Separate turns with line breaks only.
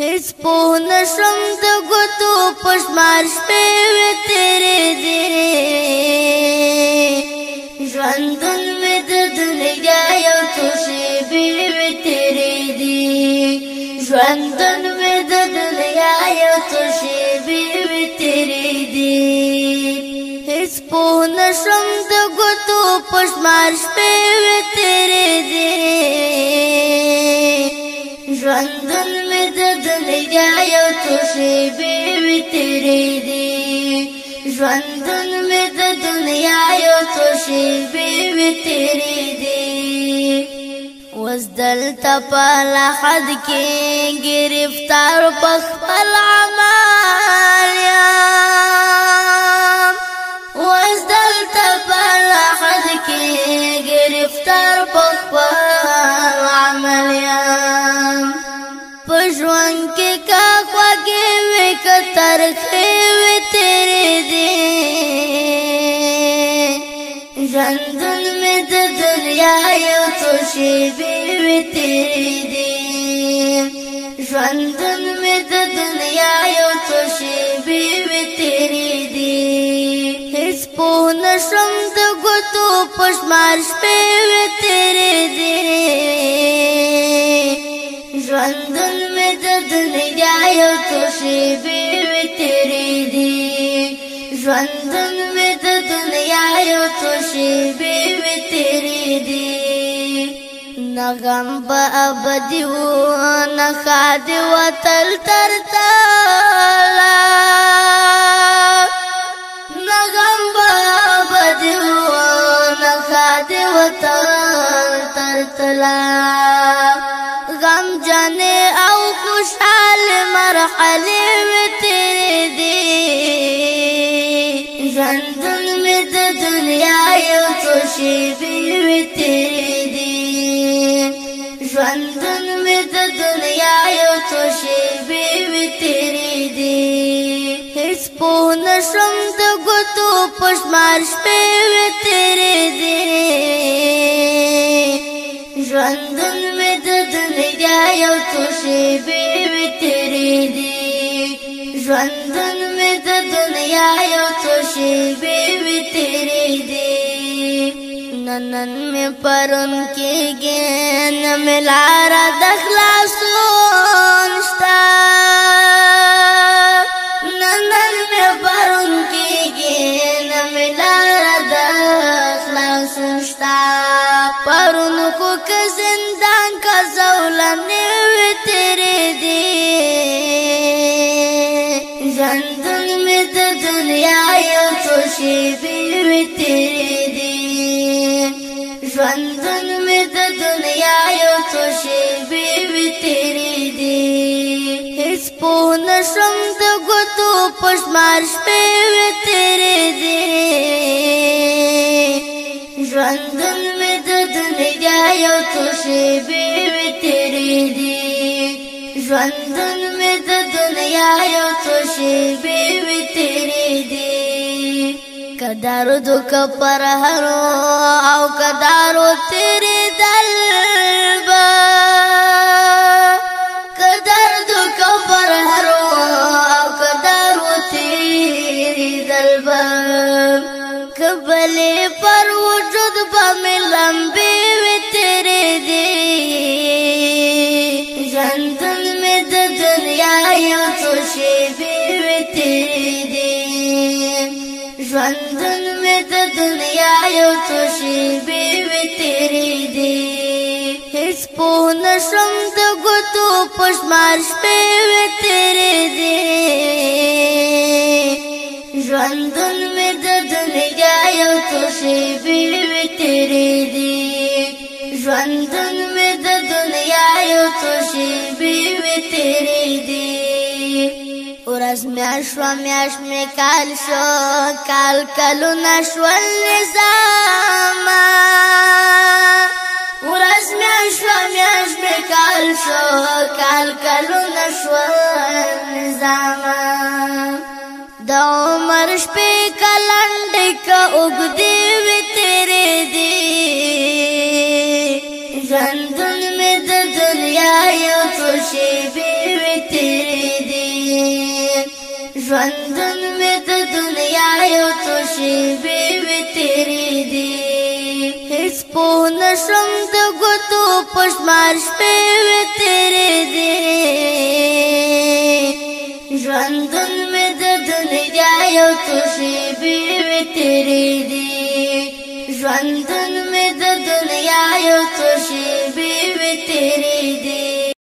هیڅ پوه نشم د ګوتو په شمار شپې وې تېرې دي ژوندون مې د دنیا یو څو شېبې وې تېرې دي ژوندون مې د دنیا یو څو شېبې وې تېرې دي هیڅ پوه نشم د ګوتو په شمار شپې وې تېرې دي ژوندون مې د دنیا یو څو شېبې وې تېرې دي ژوندون مې د دنیا یو څو شېبې وې تېرې دي اوس دلته په لحد کې ګرفتار په خپل عمل یم اوس دلته په لحد کې ګرفتار په خپل عمل یم په ژوند کې کا خوږې وې که ترخې وې تېرې دي ژوندون مې د دنیا یو څو شېبې وې تېرې دي ژوندون مې د دنیا یو څو شېبې وې تېرې دي هیڅ پوه نشم د ګوتو په شمار شپې وې تېرې دي ژوندون مې د دنیا یو څو شېبې وې تېرې دي ژوندون مې د دنیا یو څو شېبې وې تېرې دي نه غم به ابدي و نه ښاد وتل تر تله نه غم به ابدي و نه ښاد وتل تر تله غم جانې او خوشحال مرحلې وې تېرې دي ژوندون مې د دنیا یو څو شېبې وې تېرې دي ژوندون مې د دنیا یو څو شېبې وې تېرې دي هیڅ پوه نشم د ګوتو په شمار شپې وې تېرې دي ژوندون مې د دنیا یو څو شېبې وې تېرې دي ژوندون مې د دنیا یو څو شېبې وې تېرې دي نن مې پرون کېږي نه مې لاره د خلاصون شته نن مې پرون کېږي نه مې لاره د خلاصون شته پرون خو که زندان که زولنې وې تېرې دي ژوندون مې د دنیا یو څو شېبې وې تېرې دي ژوندون مې د دنیا یو څو شېبې وې تېرې دي هیڅ پوه نشم د ګوتو په شمار شپې وې تېرې دي ژوندون مې د دنیا یو څو شېبې وې تېرې دي ژوندون مې د دنیا یو څو شېبې وې تېرې دي که درد که پر هرو او که دارو تېرېدل به که درد که پر هرو او که دارو تېرېدل به که بلې پر وجود به مې لمبې وې تېرې دي ژوندون مې د دنیا یو څو شېبې وې تېرې دي ژوندون مې د دنیا یو څو شېبې وې تېرې دي هیڅ پوه نشم د ګوتو په شمار شپې وې تېرې دي ژوندون مې د دنیا یو څو شېبې وې تېرې دي ژوندون مې د دنیا یو څو شېبې وې تېرې دي ورځ میاشت شوه میاشت مې کال شو کال کلونه شول نظامه ورځ میاشت شوه میاشت مې کال شو کال کلونه شول نظامه د عمر شپې که لنډې که اوږدې وې تېرې دي ژوندون مې د دنیا یو څو شېبې وې تېرې ژوندون مې د دنیا یو څو شېبې وې تېرې دي هېڅ پوه نشم د ګوتو په شمار شپې وې تېرې دي ژوندون مې د دنیا یو څو شېبې وې تېرې دي ژوندون